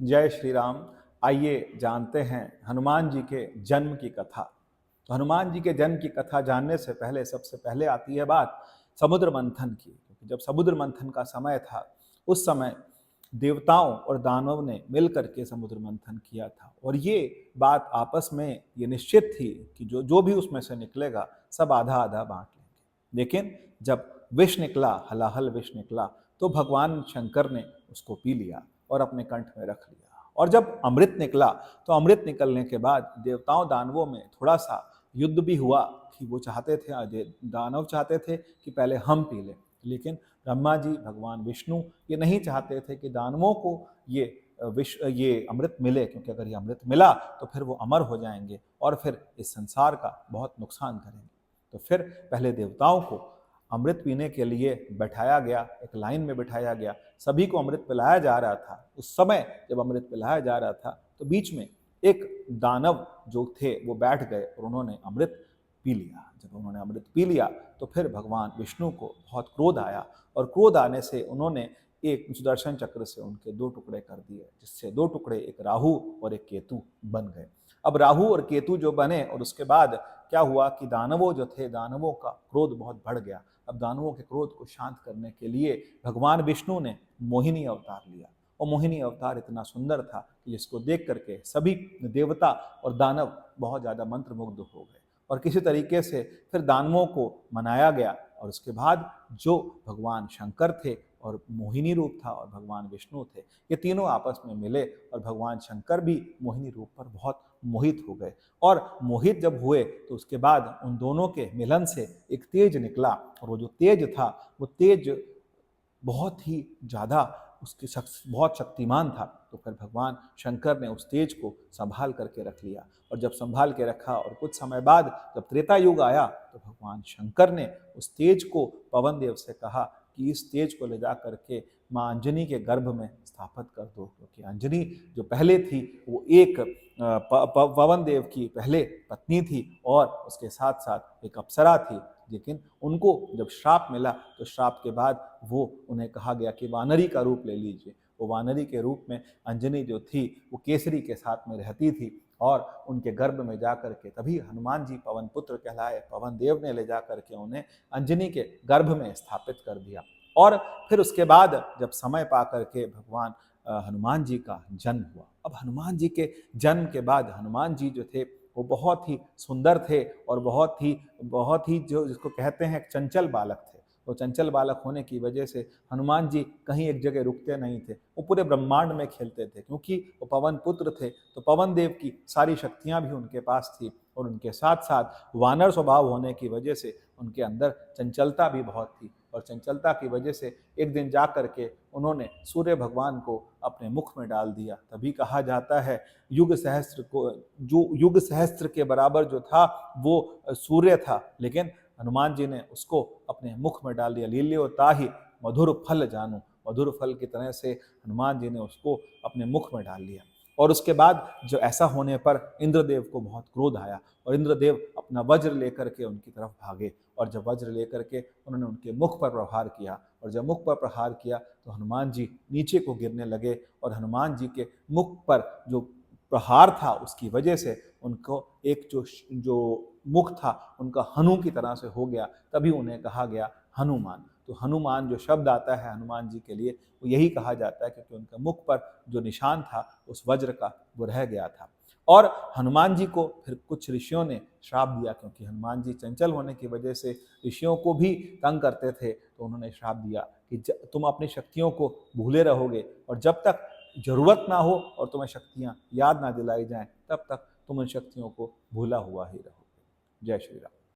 जय श्री राम। आइए जानते हैं हनुमान जी के जन्म की कथा। तो हनुमान जी के जन्म की कथा जानने से पहले सबसे पहले आती है बात समुद्र मंथन की, क्योंकि जब समुद्र मंथन का समय था उस समय देवताओं और दानव ने मिल करके समुद्र मंथन किया था, और ये बात आपस में ये निश्चित थी कि जो जो भी उसमें से निकलेगा सब आधा आधा बांट लेंगे। लेकिन जब विष निकला, हलाहल विष निकला, तो भगवान शंकर ने उसको पी लिया और अपने कंठ में रख लिया। और जब अमृत निकला तो अमृत निकलने के बाद देवताओं दानवों में थोड़ा सा युद्ध भी हुआ कि वो चाहते थे, दानव चाहते थे कि पहले हम पी लें, लेकिन ब्रह्मा जी भगवान विष्णु ये नहीं चाहते थे कि दानवों को ये अमृत मिले, क्योंकि अगर ये अमृत मिला तो फिर वो अमर हो जाएंगे और फिर इस संसार का बहुत नुकसान करेंगे। तो फिर पहले देवताओं को अमृत पीने के लिए बैठाया गया, एक लाइन में बैठाया गया, सभी को अमृत पिलाया जा रहा था। उस समय जब अमृत पिलाया जा रहा था तो बीच में एक दानव जो थे वो बैठ गए और उन्होंने अमृत पी लिया। जब उन्होंने अमृत पी लिया तो फिर भगवान विष्णु को बहुत क्रोध आया, और क्रोध आने से उन्होंने एक सुदर्शन चक्र से उनके दो टुकड़े कर दिए, जिससे दो टुकड़े, एक राहु और एक केतु बन गए। अब राहु और केतु जो बने, और उसके बाद क्या हुआ कि दानवों जो थे, दानवों का क्रोध बहुत बढ़ गया। अब दानवों के क्रोध को शांत करने के लिए भगवान विष्णु ने मोहिनी अवतार लिया, और मोहिनी अवतार इतना सुंदर था कि जिसको देख करके सभी देवता और दानव बहुत ज़्यादा मंत्रमुग्ध हो गए, और किसी तरीके से फिर दानवों को मनाया गया। और उसके बाद जो भगवान शंकर थे और मोहिनी रूप था और भगवान विष्णु थे, ये तीनों आपस में मिले और भगवान शंकर भी मोहिनी रूप पर बहुत मोहित हो गए। और मोहित जब हुए तो उसके बाद उन दोनों के मिलन से एक तेज निकला, और वो जो तेज था वो तेज बहुत ही ज़्यादा उसकी बहुत शक्तिमान था। तो फिर भगवान शंकर ने उस तेज को संभाल करके रख लिया, और जब संभाल के रखा और कुछ समय बाद जब त्रेता युग आया तो भगवान शंकर ने उस तेज को पवन देव से कहा कि इस तेज को ले जा करके माँ अंजनी के गर्भ में स्थापित कर दो, क्योंकि अंजनी जो पहले थी वो एक पवन देव की पहले पत्नी थी और उसके साथ साथ एक अप्सरा थी। लेकिन उनको जब श्राप मिला तो श्राप के बाद वो उन्हें कहा गया कि वानरी का रूप ले लीजिए। वो वानरी के रूप में अंजनी जो थी वो केसरी के साथ में रहती थी, और उनके गर्भ में जा करके तभी हनुमान जी पवन पुत्र कहलाए। पवन देव ने ले जा करके उन्हें अंजनी के गर्भ में स्थापित कर दिया। और फिर उसके बाद जब समय पा करके भगवान हनुमान जी का जन्म हुआ। अब हनुमान जी के जन्म के बाद हनुमान जी जो थे वो बहुत ही सुंदर थे, और बहुत ही जो जिसको कहते हैं एक चंचल बालक थे। वो चंचल बालक होने की वजह से हनुमान जी कहीं एक जगह रुकते नहीं थे, वो पूरे ब्रह्मांड में खेलते थे, क्योंकि वो पवन पुत्र थे। तो पवन देव की सारी शक्तियां भी उनके पास थी, और उनके साथ साथ वानर स्वभाव होने की वजह से उनके अंदर चंचलता भी बहुत थी। और चंचलता की वजह से एक दिन जा करके उन्होंने सूर्य भगवान को अपने मुख में डाल दिया। तभी कहा जाता है युग सहस्त्र को, जो युग सहस्त्र के बराबर जो था वो सूर्य था, लेकिन हनुमान जी ने उसको अपने मुख में डाल दिया। लील्यो ताहि मधुर फल जानू, मधुर फल की तरह से हनुमान जी ने उसको अपने मुख में डाल लिया। और उसके बाद जो ऐसा होने पर इंद्रदेव को बहुत क्रोध आया, और इंद्रदेव अपना वज्र लेकर के उनकी तरफ भागे, और जब वज्र लेकर के उन्होंने उनके मुख पर प्रहार किया, और जब मुख पर प्रहार किया तो हनुमान जी नीचे को गिरने लगे, और हनुमान जी के मुख पर जो प्रहार था उसकी वजह से उनको एक जो मुख था उनका हनु की तरह से हो गया। तभी उन्हें कहा गया हनुमान। तो हनुमान जो शब्द आता है हनुमान जी के लिए वो यही कहा जाता है, क्योंकि उनके मुख पर जो निशान था उस वज्र का वो रह गया था। और हनुमान जी को फिर कुछ ऋषियों ने श्राप दिया, क्योंकि हनुमान जी चंचल होने की वजह से ऋषियों को भी तंग करते थे। तो उन्होंने श्राप दिया कि तुम अपनी शक्तियों को भूले रहोगे, और जब तक जरूरत ना हो और तुम्हें शक्तियां याद ना दिलाई जाएं तब तक तुम उन शक्तियों को भूला हुआ ही रहोगे। जय श्री राम।